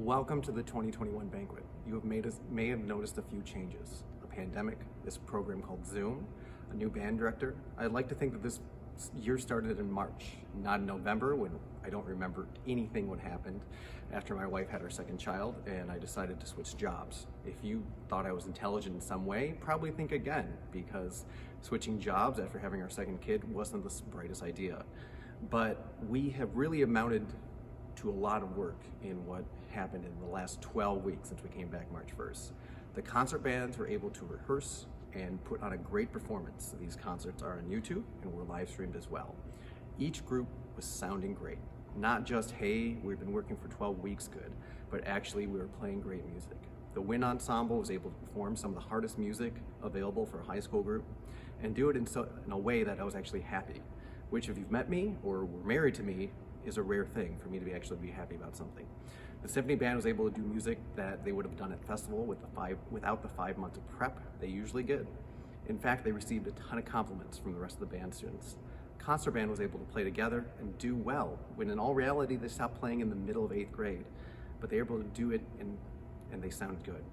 Welcome to the 2021 Banquet. You may have noticed a few changes. A pandemic, this program called Zoom, a new band director. I'd like to think that this year started in March, not in November, when I don't remember anything what happened after my wife had her second child and I decided to switch jobs. If you thought I was intelligent in some way, probably think again, because switching jobs after having our second kid wasn't the brightest idea. But we have really amounted to a lot of work in what happened in the last 12 weeks since we came back March 1st. The concert bands were able to rehearse and put on a great performance. These concerts are on YouTube and were live streamed as well. Each group was sounding great. Not just, hey, we've been working for 12 weeks good, but actually we were playing great music. The Wind Ensemble was able to perform some of the hardest music available for a high school group and do it in a way that I was actually happy, which if you've met me or were married to me, is a rare thing for me to actually be happy about something. The symphony band was able to do music that they would have done at festival without the 5 months of prep they usually get. In fact, they received a ton of compliments from the rest of the band students. Concert band was able to play together and do well, when in all reality they stopped playing in the middle of 8th grade, but they were able to do it and they sounded good.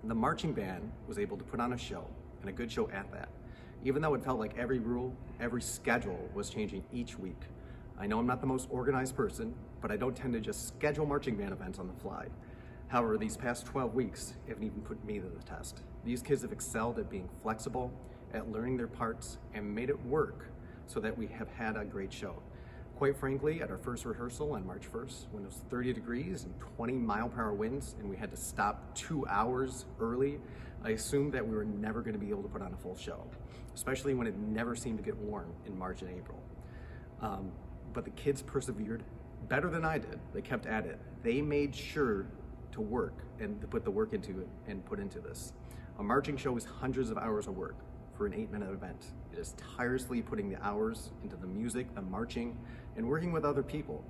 And the marching band was able to put on a show, and a good show at that, even though it felt like every rule, every schedule was changing each week. I know I'm not the most organized person, but I don't tend to just schedule marching band events on the fly. However, these past 12 weeks haven't even put me to the test. These kids have excelled at being flexible, at learning their parts, and made it work so that we have had a great show. Quite frankly, at our first rehearsal on March 1st, when it was 30 degrees and 20-mile-per-hour winds, and we had to stop 2 hours early, I assumed that we were never going to be able to put on a full show, especially when it never seemed to get warm in March and April. But the kids persevered better than I did. They kept at it. They made sure to work and to put the work into it and put into this. A marching show is hundreds of hours of work for an 8-minute event. It is tirelessly putting the hours into the music, the marching, and working with other people.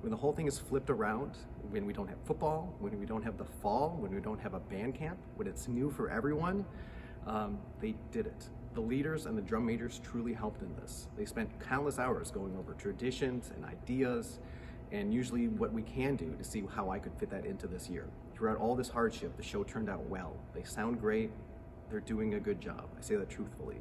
When the whole thing is flipped around, when we don't have football, when we don't have the fall, when we don't have a band camp, when it's new for everyone, they did it. The leaders and the drum majors truly helped in this. They spent countless hours going over traditions and ideas, and usually what we can do to see how I could fit that into this year. Throughout all this hardship, the show turned out well. They sound great. They're doing a good job. I say that truthfully.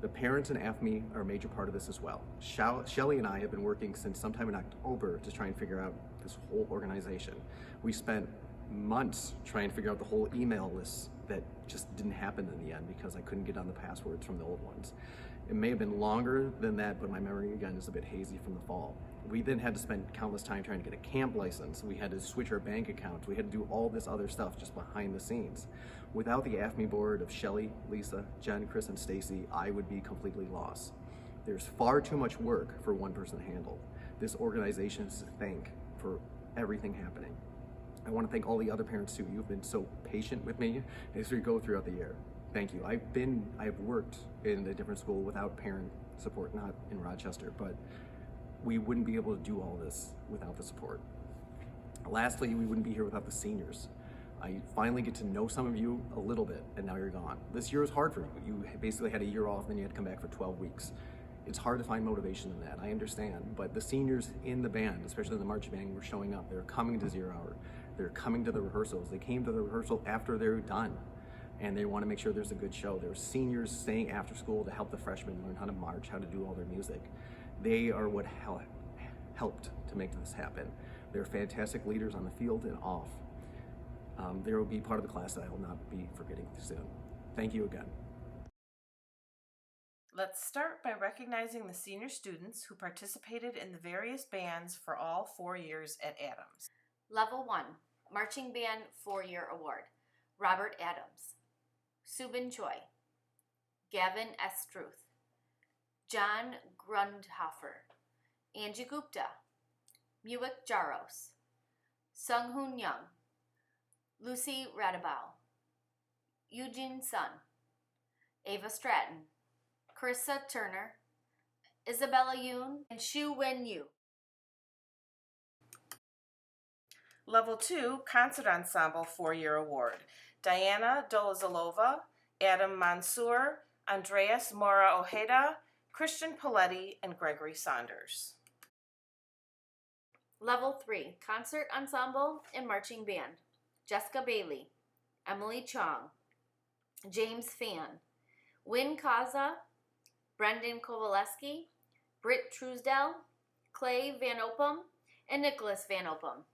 The parents and AFME are a major part of this as well. Shelly and I have been working since sometime in October to try and figure out this whole organization. We spent months trying to figure out the whole email list that just didn't happen in the end because I couldn't get on the passwords from the old ones. It may have been longer than that, but my memory again is a bit hazy from the fall. We then had to spend countless time trying to get a camp license. We had to switch our bank accounts. We had to do all this other stuff just behind the scenes. Without the AFME board of Shelly, Lisa, Jen, Chris, and Stacy, I would be completely lost. There's far too much work for one person to handle. This organization is to thank for everything happening. I want to thank all the other parents too. You've been so patient with me as we go throughout the year. Thank you. I've worked in a different school without parent support, not in Rochester, but we wouldn't be able to do all this without the support. Lastly, we wouldn't be here without the seniors. I finally get to know some of you a little bit, and now you're gone. This year was hard for you. You basically had a year off, then you had to come back for 12 weeks. It's hard to find motivation in that, I understand, but the seniors in the band, especially the marching band, were showing up. They're coming to 0 Hour. They're coming to the rehearsals. They came to the rehearsal after they're done, and they want to make sure there's a good show. There were seniors staying after school to help the freshmen learn how to march, how to do all their music. They are what helped to make this happen. They're fantastic leaders on the field and off. They will be part of the class that I will not be forgetting soon. Thank you again. Let's start by recognizing the senior students who participated in the various bands for all 4 years at Adams. Level 1, Marching Band 4-Year Award, Robert Adams, Subin Choi, Gavin S. Struth, John Grundhofer, Angie Gupta, Muik Jaros, Sung Hoon Young, Lucy Radabau, Eugene Sun, Ava Stratton, Carissa Turner, Isabella Yoon, and Shu Wen Yu. Level 2, Concert Ensemble 4-Year Award, Diana Dolazalova, Adam Mansour, Andreas Mora Ojeda, Christian Paletti, and Gregory Saunders. Level 3, Concert Ensemble and Marching Band. Jessica Bailey, Emily Chong, James Fan, Wynn Kaza, Brendan Kowaleski, Britt Truesdell, Clay Van Opum, and Nicholas Van Opum.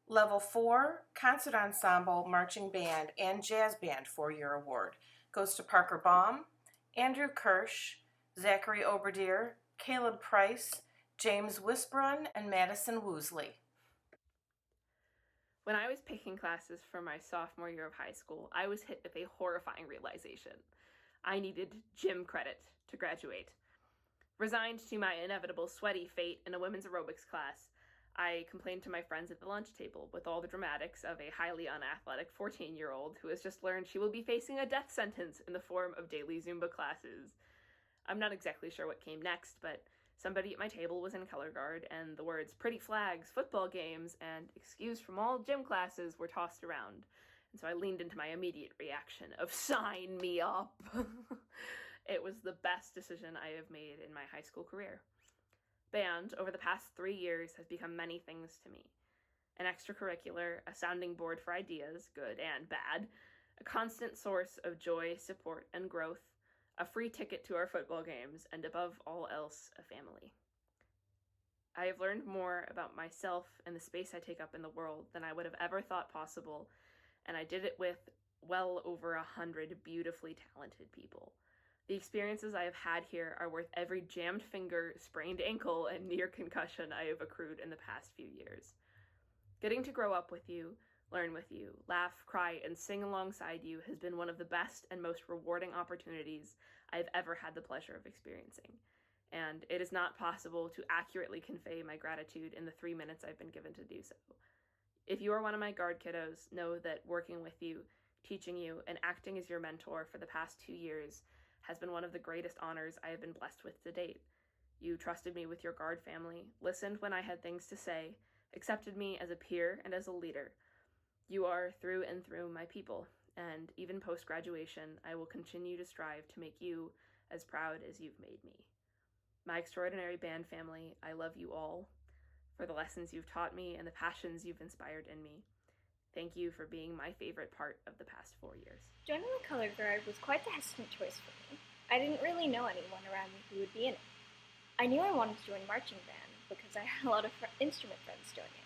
Level 4, Concert Ensemble, Marching Band, and Jazz Band 4-year award goes to Parker Baum, Andrew Kirsch, Zachary Oberdeer, Caleb Price, James Wisbrun, and Madison Woosley. When I was picking classes for my sophomore year of high school, I was hit with a horrifying realization. I needed gym credit to graduate. Resigned to my inevitable sweaty fate in a women's aerobics class, I complained to my friends at the lunch table with all the dramatics of a highly unathletic 14-year-old who has just learned she will be facing a death sentence in the form of daily Zumba classes. I'm not exactly sure what came next, but somebody at my table was in color guard, and the words pretty flags, football games, and excuse from all gym classes were tossed around. And so I leaned into my immediate reaction of sign me up. It was the best decision I have made in my high school career. Band, over the past 3 years, has become many things to me. An extracurricular, a sounding board for ideas, good and bad, a constant source of joy, support, and growth, a free ticket to our football games, and above all else, a family. I have learned more about myself and the space I take up in the world than I would have ever thought possible, and I did it with well over 100 beautifully talented people. The experiences I have had here are worth every jammed finger, sprained ankle, and near concussion I have accrued in the past few years. Getting to grow up with you, learn with you, laugh, cry, and sing alongside you has been one of the best and most rewarding opportunities I have ever had the pleasure of experiencing. And it is not possible to accurately convey my gratitude in the 3 minutes I've been given to do so. If you are one of my guard kiddos, know that working with you, teaching you, and acting as your mentor for the past 2 years has been one of the greatest honors I have been blessed with to date. You trusted me with your guard family, listened when I had things to say, accepted me as a peer and as a leader. You are through and through my people, and even post-graduation, I will continue to strive to make you as proud as you've made me. My extraordinary band family, I love you all for the lessons you've taught me and the passions you've inspired in me. Thank you for being my favorite part of the past 4 years. Joining the color guard was quite the hesitant choice for me. I didn't really know anyone around me who would be in it. I knew I wanted to join marching band because I had a lot of instrument friends joining.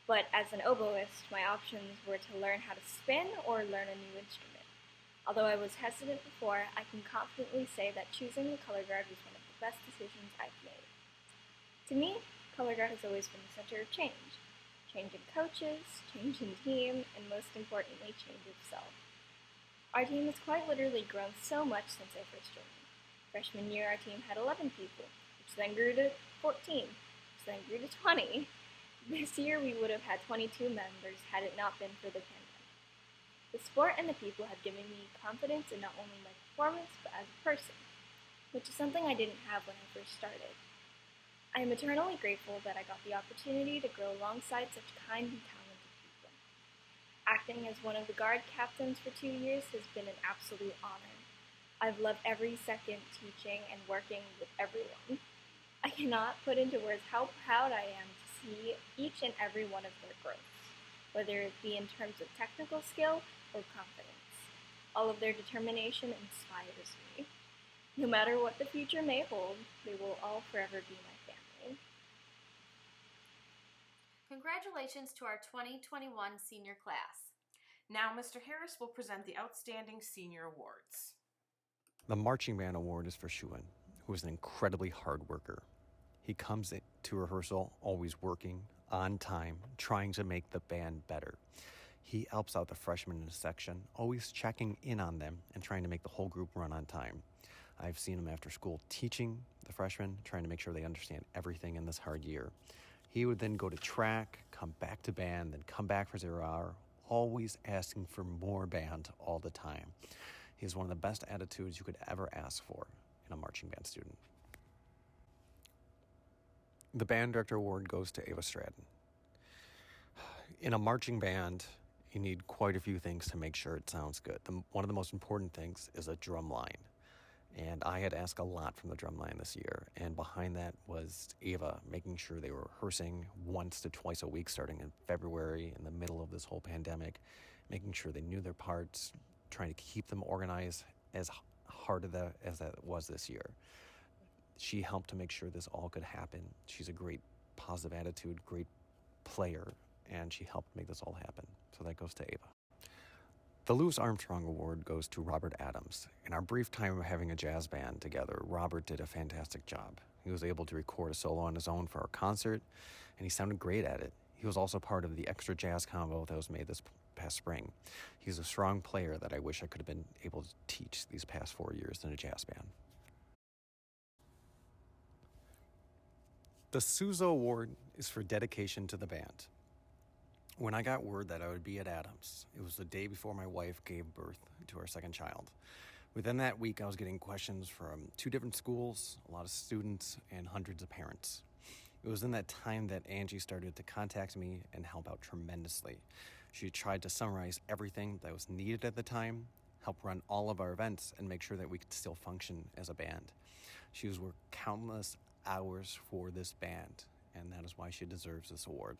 But as an oboist, my options were to learn how to spin or learn a new instrument. Although I was hesitant before, I can confidently say that choosing the color guard was one of the best decisions I've made. To me, color guard has always been the center of change. Change in coaches, change in team, and most importantly, change of self. Our team has quite literally grown so much since I first joined. Freshman year, our team had 11 people, which then grew to 14, which then grew to 20. This year, we would have had 22 members had it not been for the pandemic. The sport and the people have given me confidence in not only my performance, but as a person, which is something I didn't have when I first started. I am eternally grateful that I got the opportunity to grow alongside such kind and talented people. Acting as one of the guard captains for 2 years has been an absolute honor. I've loved every second teaching and working with everyone. I cannot put into words how proud I am to see each and every one of their growths, whether it be in terms of technical skill or confidence. All of their determination inspires me. No matter what the future may hold, they will all forever be my family. Congratulations to our 2021 senior class. Now Mr. Harris will present the Outstanding Senior Awards. The Marching Band Award is for Shuan, who is an incredibly hard worker. He comes to rehearsal always working, on time, trying to make the band better. He helps out the freshmen in his section, always checking in on them and trying to make the whole group run on time. I've seen him after school teaching the freshmen, trying to make sure they understand everything in this hard year. He would then go to track, come back to band, then come back for 0 hour, always asking for more band all the time. He has one of the best attitudes you could ever ask for in a marching band student. The Band Director Award goes to Ava Stratton. In a marching band, you need quite a few things to make sure it sounds good. One of the most important things is a drum line. And I had asked a lot from the drumline this year. And behind that was Ava, making sure they were rehearsing once to twice a week starting in February in the middle of this whole pandemic, making sure they knew their parts, trying to keep them organized as hard as that was this year. She helped to make sure this all could happen. She's a great positive attitude, great player, and she helped make this all happen. So that goes to Ava. The Louis Armstrong Award goes to Robert Adams. In our brief time of having a jazz band together, Robert did a fantastic job. He was able to record a solo on his own for our concert, and he sounded great at it. He was also part of the extra jazz combo that was made this past spring. He's a strong player that I wish I could have been able to teach these past 4 years in a jazz band. The Souza Award is for dedication to the band. When I got word that I would be at Adams, it was the day before my wife gave birth to our second child. Within that week, I was getting questions from 2 different schools, a lot of students, and hundreds of parents. It was in that time that Angie started to contact me and help out tremendously. She tried to summarize everything that was needed at the time, help run all of our events, and make sure that we could still function as a band. She has worked countless hours for this band, and that is why she deserves this award.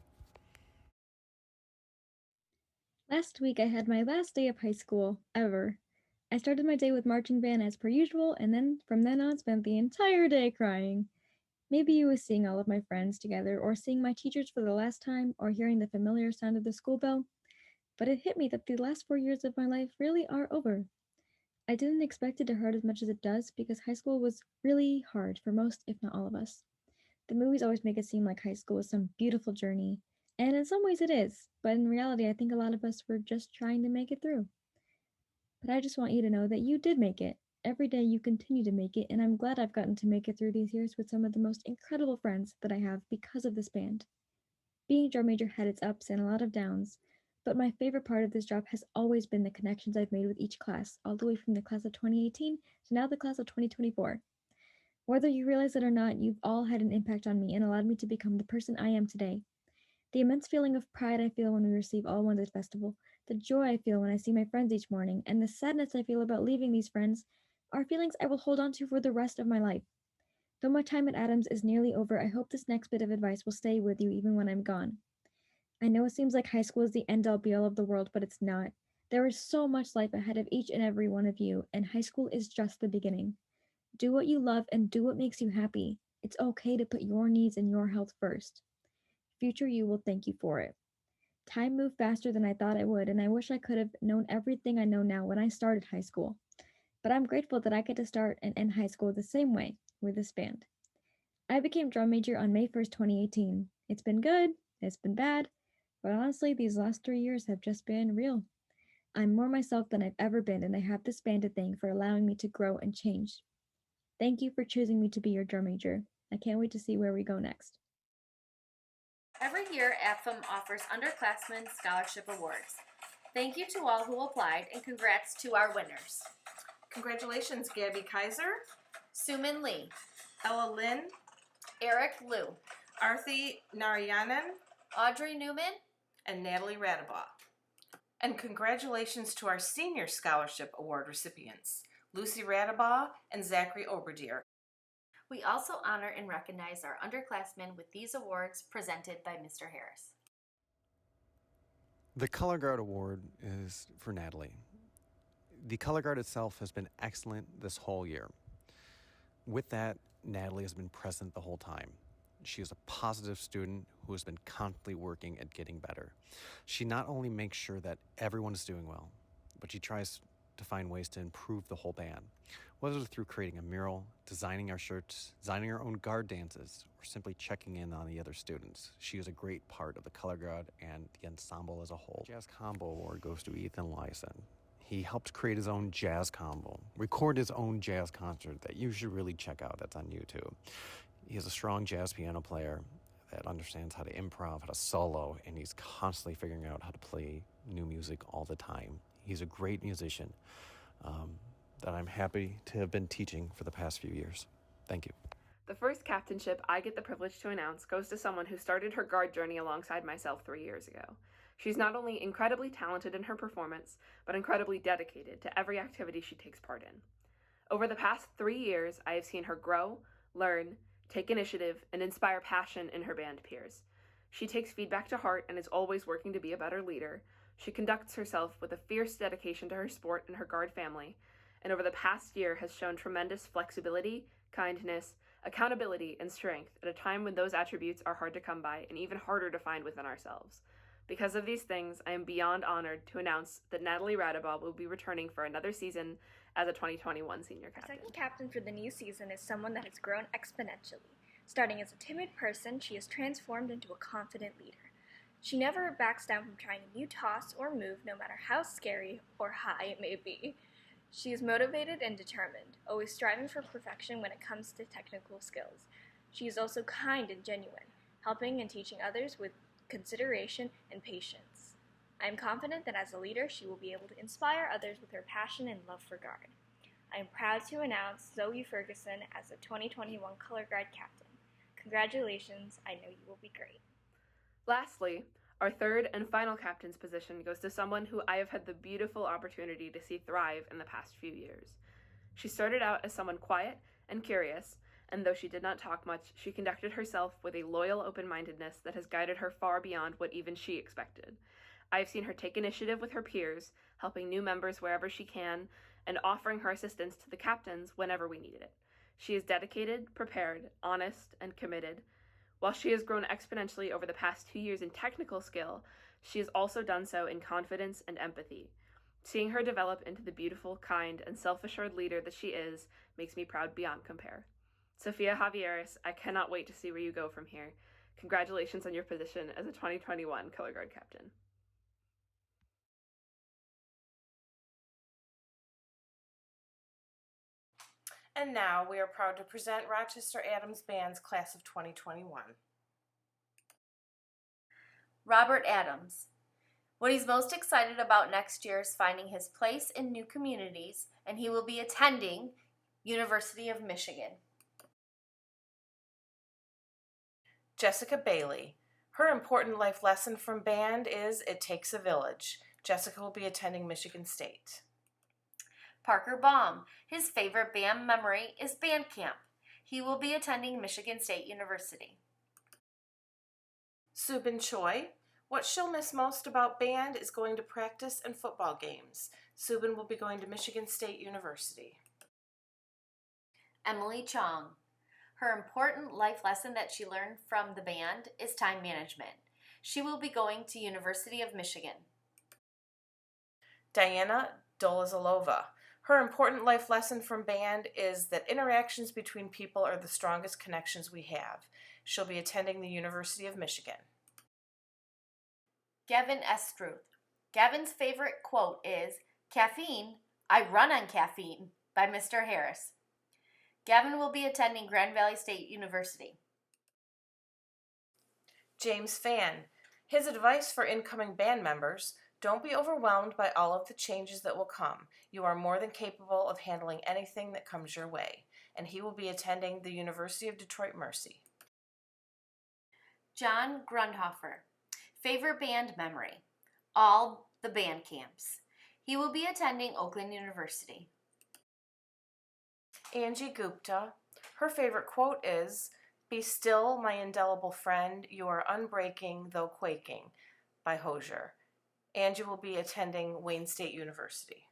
Last week I had my last day of high school ever. I started my day with marching band as per usual, and then from then on spent the entire day crying. Maybe it was seeing all of my friends together, or seeing my teachers for the last time, or hearing the familiar sound of the school bell. But it hit me that the last 4 years of my life really are over. I didn't expect it to hurt as much as it does, because high school was really hard for most, if not all of us. The movies always make it seem like high school was some beautiful journey, and in some ways it is, but in reality I think a lot of us were just trying to make it through. But I just want you to know that you did make it. Every day you continue to make it, and I'm glad I've gotten to make it through these years with some of the most incredible friends that I have because of this band. Being drum major had its ups and a lot of downs, but my favorite part of this job has always been the connections I've made with each class, all the way from the class of 2018 to now the class of 2024. Whether you realize it or not, you've all had an impact on me and allowed me to become the person I am today. The immense feeling of pride I feel when we receive all wins at festival, the joy I feel when I see my friends each morning, and the sadness I feel about leaving these friends are feelings I will hold on to for the rest of my life. Though my time at Adams is nearly over, I hope this next bit of advice will stay with you even when I'm gone. I know it seems like high school is the end-all be-all of the world, but it's not. There is so much life ahead of each and every one of you, and high school is just the beginning. Do what you love and do what makes you happy. It's okay to put your needs and your health first. Future you will thank you for it. Time moved faster than I thought it would, and I wish I could have known everything I know now when I started high school. But I'm grateful that I get to start and end high school the same way, with this band. I became drum major on May 1st, 2018. It's been good, it's been bad, but honestly, these last 3 years have just been real. I'm more myself than I've ever been, and I have this band to thank for allowing me to grow and change. Thank you for choosing me to be your drum major. I can't wait to see where we go next. Every year, AFM offers underclassmen scholarship awards. Thank you to all who applied, and congrats to our winners. Congratulations, Gabby Kaiser, Suman Lee, Ella Lynn, Eric Liu, Arthi Narayanan, Audrey Newman, and Natalie Radabaugh. And congratulations to our Senior Scholarship Award recipients, Lucy Radabaugh and Zachary Oberdier. We also honor and recognize our underclassmen with these awards presented by Mr. Harris. The Color Guard Award is for Natalie. The Color Guard itself has been excellent this whole year. With that, Natalie has been present the whole time. She is a positive student who has been constantly working at getting better. She not only makes sure that everyone is doing well, but she tries to find ways to improve the whole band, whether through creating a mural, designing our shirts, designing our own guard dances, or simply checking in on the other students. She is a great part of the Color Guard and the ensemble as a whole. Jazz Combo Award goes to Ethan Lyson. He helped create his own jazz combo, record his own jazz concert that you should really check out. That's on YouTube. He is a strong jazz piano player that understands how to improv, how to solo, and he's constantly figuring out how to play new music all the time. He's a great musician that I'm happy to have been teaching for the past few years. Thank you. The first captainship I get the privilege to announce goes to someone who started her guard journey alongside myself 3 years ago. She's not only incredibly talented in her performance, but incredibly dedicated to every activity she takes part in. Over the past 3 years, I have seen her grow, learn, take initiative, and inspire passion in her band peers. She takes feedback to heart and is always working to be a better leader. She conducts herself with a fierce dedication to her sport and her guard family, and over the past year has shown tremendous flexibility, kindness, accountability, and strength at a time when those attributes are hard to come by and even harder to find within ourselves. Because of these things, I am beyond honored to announce that Natalie Radabaugh will be returning for another season as a 2021 senior Our captain. second captain for the new season is someone that has grown exponentially. Starting as a timid person, she has transformed into a confident leader. She never backs down from trying a new toss or move, no matter how scary or high it may be. She is motivated and determined, always striving for perfection when it comes to technical skills. She is also kind and genuine, helping and teaching others with consideration and patience. I am confident that as a leader, she will be able to inspire others with her passion and love for guard. I am proud to announce Zoe Ferguson as the 2021 Color Guard captain. Congratulations, I know you will be great. Lastly, our third and final captain's position goes to someone who I have had the beautiful opportunity to see thrive in the past few years. She started out as someone quiet and curious, and though she did not talk much, she conducted herself with a loyal open-mindedness that has guided her far beyond what even she expected. I have seen her take initiative with her peers, helping new members wherever she can, and offering her assistance to the captains whenever we needed it. She is dedicated, prepared, honest, and committed. While she has grown exponentially over the past 2 years in technical skill, she has also done so in confidence and empathy. Seeing her develop into the beautiful, kind, and self-assured leader that she is makes me proud beyond compare. Sophia Javieres, I cannot wait to see where you go from here. Congratulations on your position as a 2021 Color Guard captain. And now we are proud to present Rochester Adams Band's class of 2021. Robert Adams. What he's most excited about next year is finding his place in new communities, and he will be attending University of Michigan. Jessica Bailey. Her important life lesson from band is it takes a village. Jessica will be attending Michigan State. Parker Baum. His favorite band memory is band camp. He will be attending Michigan State University. Subin Choi. What she'll miss most about band is going to practice and football games. Subin will be going to Michigan State University. Emily Chong. Her important life lesson that she learned from the band is time management. She will be going to University of Michigan. Diana Dolazalova. Her important life lesson from band is that interactions between people are the strongest connections we have. She'll be attending the University of Michigan. Gavin Estruth. Gavin's favorite quote is, "Caffeine, I run on caffeine," by Mr. Harris. Gavin will be attending Grand Valley State University. James Fan. His advice for incoming band members: don't be overwhelmed by all of the changes that will come. You are more than capable of handling anything that comes your way. And he will be attending the University of Detroit Mercy. John Grundhofer. Favorite band memory? All the band camps. He will be attending Oakland University. Angie Gupta. Her favorite quote is, "Be still, my indelible friend, you are unbreaking though quaking," by Hosier. Angie will be attending Wayne State University.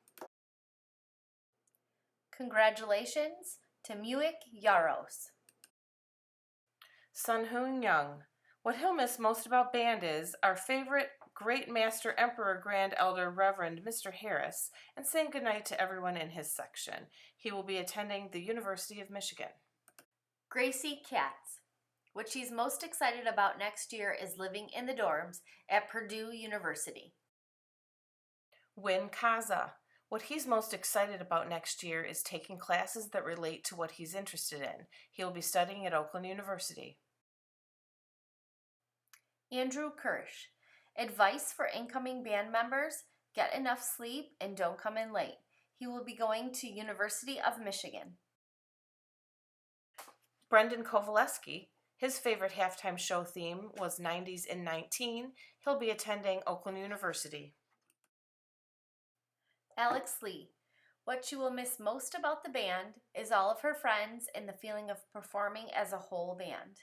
Congratulations to Muick Yaros. Sun Hoon Young. What he'll miss most about band is our favorite Great Master Emperor Grand Elder Reverend Mr. Harris, and saying goodnight to everyone in his section. He will be attending the University of Michigan. Gracie Katz. What she's most excited about next year is living in the dorms at Purdue University. Win Kaza. What he's most excited about next year is taking classes that relate to what he's interested in. He'll be studying at Oakland University. Andrew Kirsch. Advice for incoming band members: get enough sleep and don't come in late. He will be going to University of Michigan. Brendan Kovaleski. His favorite halftime show theme was 90s in 19. He'll be attending Oakland University. Alex Lee. What she will miss most about the band is all of her friends and the feeling of performing as a whole band.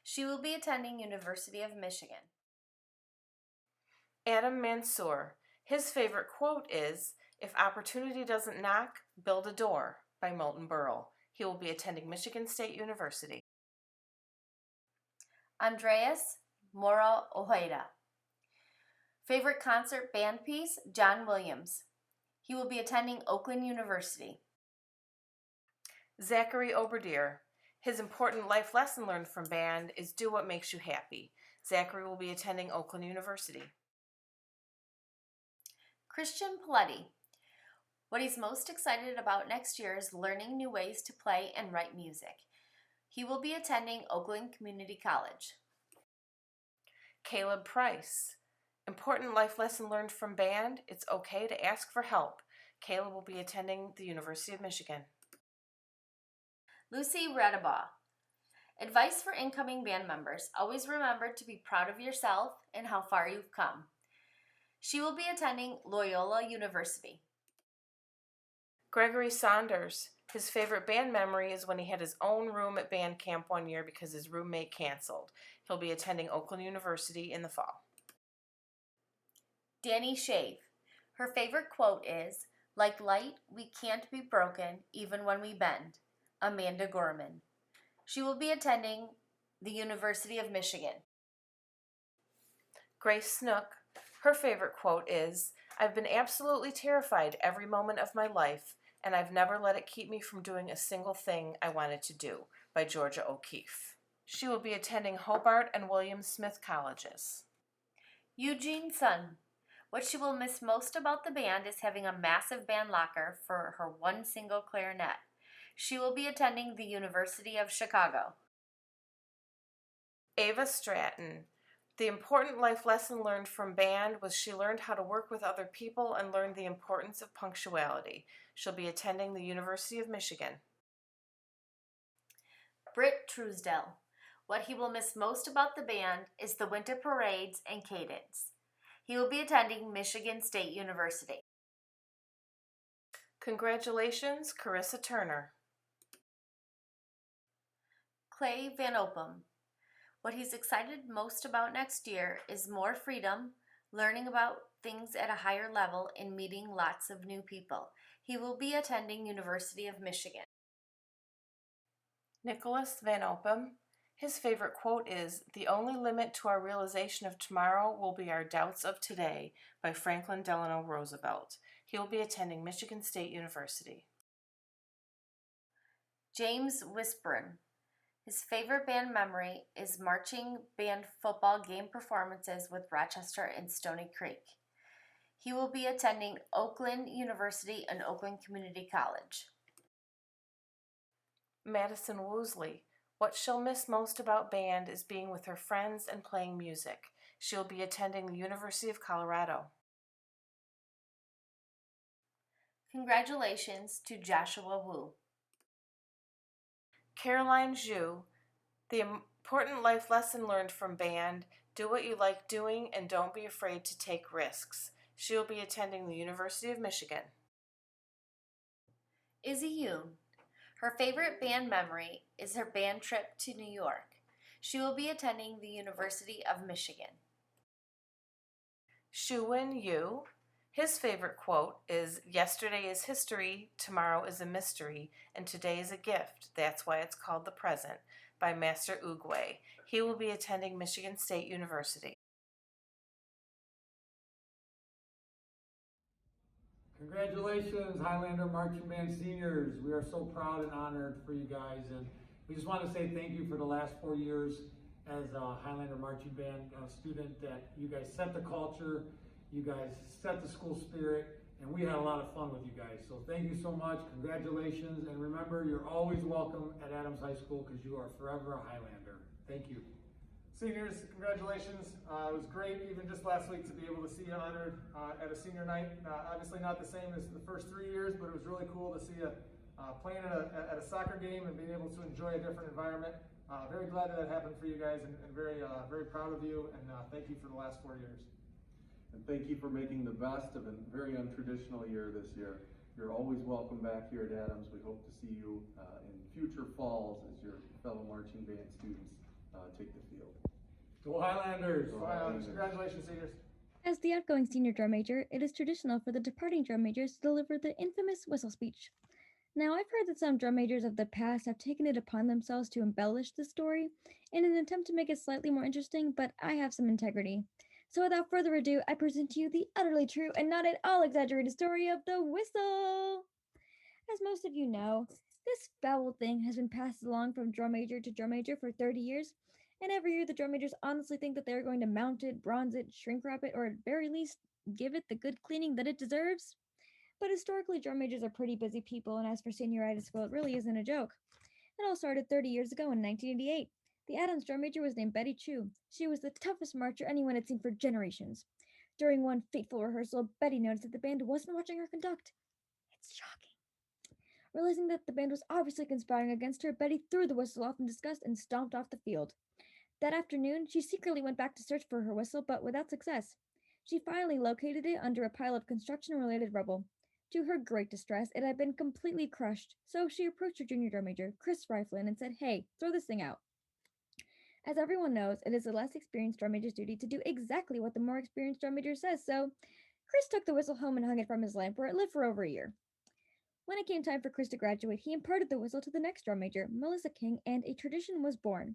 She will be attending University of Michigan. Adam Mansour. His favorite quote is, "If opportunity doesn't knock, build a door," by Milton Berle. He will be attending Michigan State University. Andreas Mora Ojeda. Favorite concert band piece, John Williams. He will be attending Oakland University. Zachary Oberdier. His important life lesson learned from band is do what makes you happy. Zachary will be attending Oakland University. Christian Paletti. What he's most excited about next year is learning new ways to play and write music. He will be attending Oakland Community College. Caleb Price. Important life lesson learned from band, it's okay to ask for help. Caleb will be attending the University of Michigan. Lucy Redabaugh. Advice for incoming band members. Always remember to be proud of yourself and how far you've come. She will be attending Loyola University. Gregory Saunders. His favorite band memory is when he had his own room at band camp one year because his roommate canceled. He'll be attending Oakland University in the fall. Danny Shave. Her favorite quote is, "Like light, we can't be broken even when we bend." Amanda Gorman. She will be attending the University of Michigan. Grace Snook. Her favorite quote is, "I've been absolutely terrified every moment of my life, and I've never let it keep me from doing a single thing I wanted to do," by Georgia O'Keeffe. She will be attending Hobart and William Smith colleges. Eugene Sun. What she will miss most about the band is having a massive band locker for her one single clarinet. She will be attending the University of Chicago. Ava Stratton. The important life lesson learned from band was she learned how to work with other people and learned the importance of punctuality. She'll be attending the University of Michigan. Britt Truesdell. What he will miss most about the band is the winter parades and cadence. He will be attending Michigan State University. Congratulations, Carissa Turner. Clay Van Opum. What he's excited most about next year is more freedom, learning about things at a higher level, and meeting lots of new people. He will be attending University of Michigan. Nicholas Van Opum. His favorite quote is, "The only limit to our realization of tomorrow will be our doubts of today," by Franklin Delano Roosevelt. He will be attending Michigan State University. James Whispern. His favorite band memory is marching band football game performances with Rochester and Stony Creek. He will be attending Oakland University and Oakland Community College. Madison Woosley. What she'll miss most about band is being with her friends and playing music. She'll be attending the University of Colorado. Congratulations to Joshua Wu. Caroline Zhu. The important life lesson learned from band, do what you like doing and don't be afraid to take risks. She'll be attending the University of Michigan. Izzy Yoon. Her favorite band memory is her band trip to New York. She will be attending the University of Michigan. Shuwen Yu. His favorite quote is, "Yesterday is history, tomorrow is a mystery, and today is a gift. That's why it's called the present," by Master Oogway. He will be attending Michigan State University. Congratulations, Highlander Marching Band seniors. We are so proud and honored for you guys, and we just want to say thank you for the last 4 years as a Highlander Marching Band student, that you guys set the culture, you guys set the school spirit, and we had a lot of fun with you guys. So thank you so much, congratulations, and remember, you're always welcome at Adams High School because you are forever a Highlander. Thank you. Seniors, congratulations. It was great even just last week to be able to see you honored at a senior night. Obviously not the same as the first 3 years, but it was really cool to see you playing at a soccer game and being able to enjoy a different environment. Very glad that happened for you guys, and very proud of you, and thank you for the last 4 years. And thank you for making the best of a very untraditional year this year. You're always welcome back here at Adams. We hope to see you in future falls as your fellow marching band students take the field. Go Highlanders! Go Go Highlanders. Congratulations, seniors. As the outgoing senior drum major, it is traditional for the departing drum majors to deliver the infamous whistle speech. Now, I've heard that some drum majors of the past have taken it upon themselves to embellish the story in an attempt to make it slightly more interesting, but I have some integrity. So without further ado, I present to you the utterly true and not at all exaggerated story of the whistle. As most of you know, this foul thing has been passed along from drum major to drum major for 30 years, and every year the drum majors honestly think that they're going to mount it, bronze it, shrink wrap it, or at very least give it the good cleaning that it deserves. But historically, drum majors are pretty busy people, and as for senioritis, well, it really isn't a joke. It all started 30 years ago in 1988. The Adams drum major was named Betty Chu. She was the toughest marcher anyone had seen for generations. During one fateful rehearsal, Betty noticed that the band wasn't watching her conduct. It's shocking. Realizing that the band was obviously conspiring against her, Betty threw the whistle off in disgust and stomped off the field. That afternoon, she secretly went back to search for her whistle, but without success. She finally located it under a pile of construction-related rubble. To her great distress, it had been completely crushed, so she approached her junior drum major, Chris Riflin, and said, "Hey, throw this thing out." As everyone knows, it is the less experienced drum major's duty to do exactly what the more experienced drum major says, so Chris took the whistle home and hung it from his lamp, where it lived for over a year. When it came time for Chris to graduate, he imparted the whistle to the next drum major, Melissa King, and a tradition was born.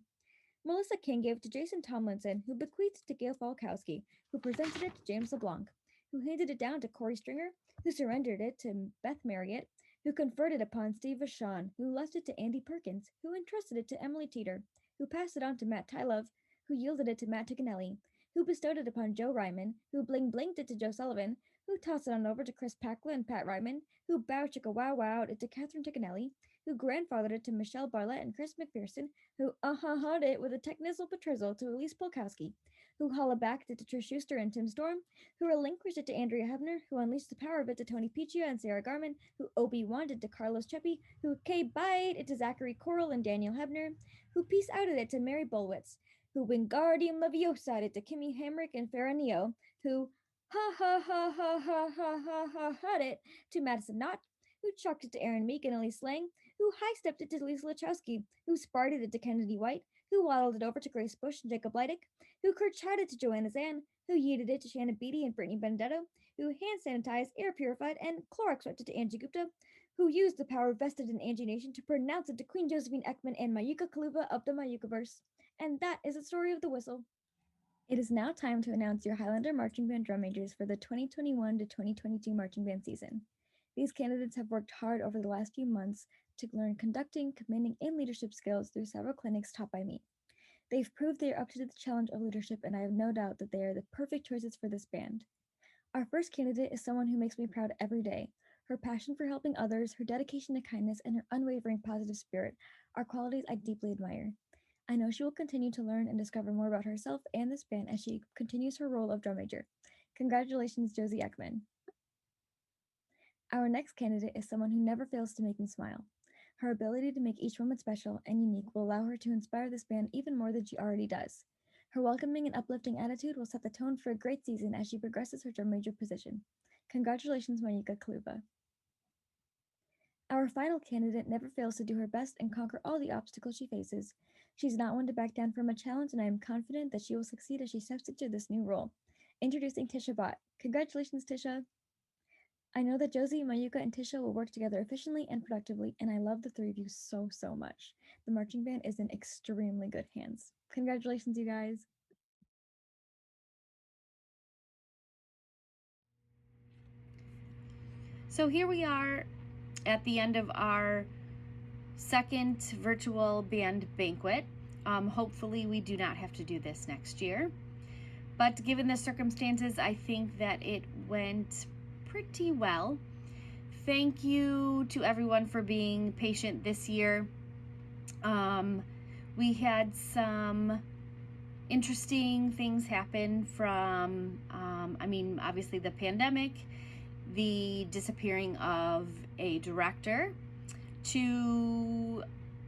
Melissa King gave it to Jason Tomlinson, who bequeathed it to Gail Falkowski, who presented it to James LeBlanc, who handed it down to Corey Stringer, who surrendered it to Beth Marriott, who conferred it upon Steve Vachon, who left it to Andy Perkins, who entrusted it to Emily Teeter, who passed it on to Matt Tylove, who yielded it to Matt Ticcanelli, who bestowed it upon Joe Ryman, who bling-blinged it to Joe Sullivan, who tossed it on over to Chris Packla and Pat Ryman, who bow-chicka-wow-wowed it to Catherine Ticcanelli, who grandfathered it to Michelle Barlett and Chris McPherson, who uh-huh-ha'd it with a technizzle patrizzle to Elise Polkowski, who holla-backed it to Trish Schuster and Tim Storm, who relinquished it to Andrea Hebner, who unleashed the power of it to Tony Picchia and Sarah Garman, who Obi-Wan'd it to Carlos Chepi, who K-Bite it to Zachary Coral and Daniel Hebner, who Peace-Outed it to Mary Bolwitz, who Wingardium Leviosa it to Kimmy Hamrick and Farah Neo, who ha-ha-ha-ha-ha-ha-ha-ha-ha it to Madison Knott, who chucked it to Aaron Meek and Elise Lang, who high-stepped it to Lisa Lachowski, who sparted it to Kennedy White, who waddled it over to Grace Bush and Jacob Leidick, who chatted to Joanna Zan, who yeeted it to Shannon Beatty and Brittany Benedetto, who hand sanitized, air purified, and Clorox swept it to Angie Gupta, who used the power vested in Angie Nation to pronounce it to Queen Josephine Ekman and Mayuka Kaluba of the Mayukaverse. And that is the story of the whistle. It is now time to announce your Highlander Marching Band drum majors for the 2021 to 2022 marching band season. These candidates have worked hard over the last few months to learn conducting, commanding, and leadership skills through several clinics taught by me. They've proved they are up to the challenge of leadership, and I have no doubt that they are the perfect choices for this band. Our first candidate is someone who makes me proud every day. Her passion for helping others, her dedication to kindness, and her unwavering positive spirit are qualities I deeply admire. I know she will continue to learn and discover more about herself and this band as she continues her role of drum major. Congratulations, Josie Ekman. Our next candidate is someone who never fails to make me smile. Her ability to make each moment special and unique will allow her to inspire this band even more than she already does. Her welcoming and uplifting attitude will set the tone for a great season as she progresses her drum major position. Congratulations, Mayuka Kaluba. Our final candidate never fails to do her best and conquer all the obstacles she faces. She's not one to back down from a challenge, and I am confident that she will succeed as she steps into this new role. Introducing Tisha Bott. Congratulations, Tisha. I know that Josie, Mayuka, and Tisha will work together efficiently and productively, and I love the three of you so, so much. The marching band is in extremely good hands. Congratulations, you guys. So here we are at the end of our second virtual band banquet. Hopefully we do not have to do this next year. But given the circumstances, I think that it went pretty well. Thank you to everyone for being patient this year. We had some interesting things happen from, obviously the pandemic, the disappearing of a director, to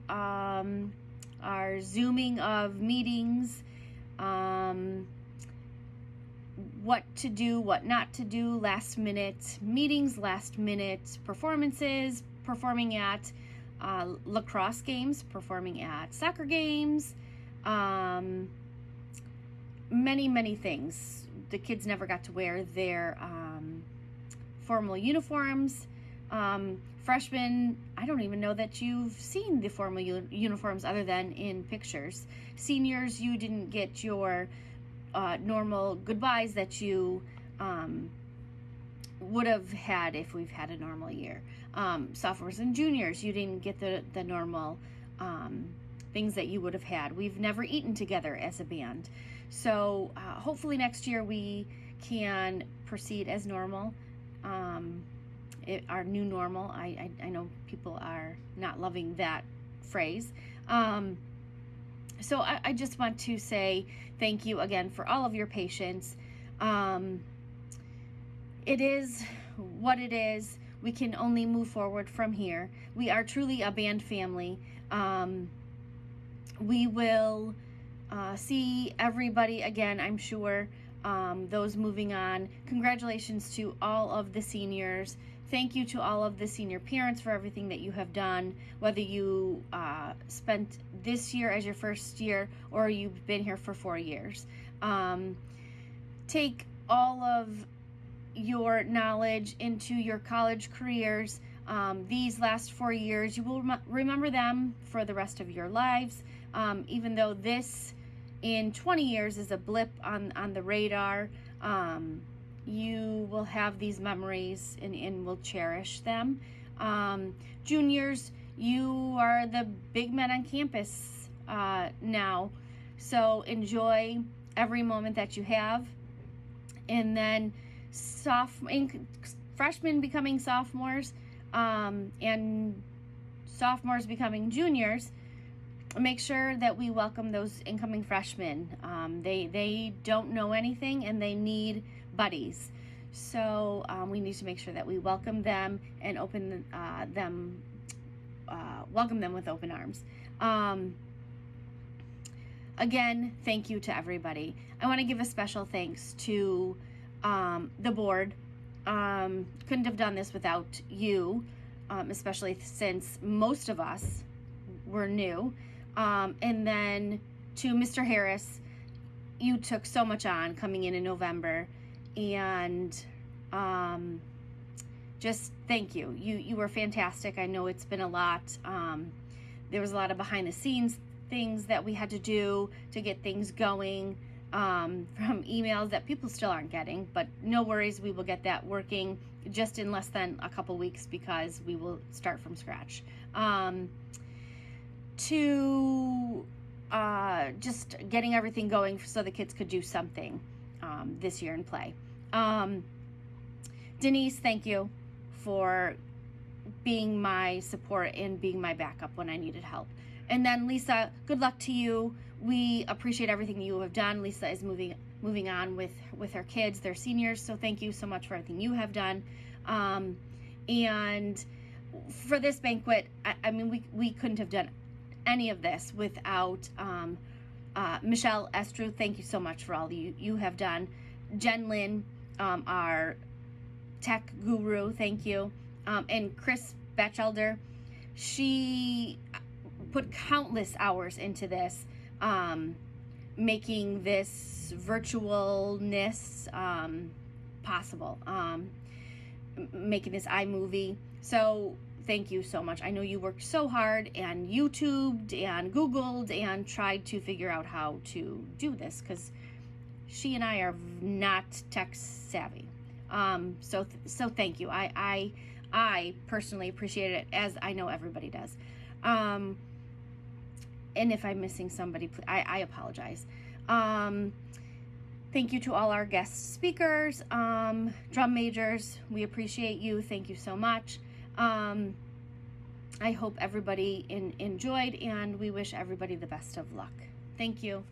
our Zooming of meetings, what to do, what not to do, last minute meetings, last minute performances, performing at lacrosse games, performing at soccer games, many things. The kids never got to wear their formal uniforms. Freshmen, I don't even know that you've seen the formal uniforms other than in pictures. Seniors, you didn't get your normal goodbyes that you would have had if we've had a normal year. Sophomores and juniors, you didn't get the normal things that you would have had. We've never eaten together as a band. So hopefully next year we can proceed as normal. Our new normal. I know people are not loving that phrase. So I just want to say thank you again for all of your patience. It is what it is. We can only move forward from here. We are truly a band family. We will see everybody again, I'm sure. Those moving on. Congratulations to all of the seniors. Thank you to all of the senior parents for everything that you have done, whether you spent this year as your first year or you've been here for 4 years. Take all of your knowledge into your college careers. These last 4 years, you will remember them for the rest of your lives, even though this in 20 years is a blip on the radar. You will have these memories and will cherish them. Juniors, you are the big men on campus now, so enjoy every moment that you have. And then freshmen becoming sophomores, and sophomores becoming juniors, make sure that we welcome those incoming freshmen. They don't know anything and they need buddies. So we need to make sure that we welcome them and welcome them with open arms. Again, thank you to everybody. I want to give a special thanks to the board. Couldn't have done this without you, especially since most of us were new. And then to Mr. Harris, you took so much on coming in November, and just thank you. You were fantastic. I know it's been a lot. There was a lot of behind the scenes things that we had to do to get things going, from emails that people still aren't getting, but no worries, we will get that working just in less than a couple weeks because we will start from scratch. To just getting everything going so the kids could do something this year and play. Denise, thank you for being my support and being my backup when I needed help. And then Lisa, good luck to you. We appreciate everything you have done. Lisa is moving on with her kids. They're seniors, so thank you so much for everything you have done. And for this banquet, I mean, we couldn't have done any of this without Michelle Estru. Thank you so much for all you have done. Jen Lynn, our tech guru, thank you. And Chris Batchelder, she put countless hours into this, making this virtualness possible, making this iMovie. So thank you so much. I know you worked so hard and YouTubed and Googled and tried to figure out how to do this, because she and I are not tech savvy. So thank you. I personally appreciate it, as I know everybody does. And if I'm missing somebody, I apologize. Thank you to all our guest speakers, drum majors. We appreciate you. Thank you so much. I hope everybody enjoyed, and we wish everybody the best of luck. Thank you.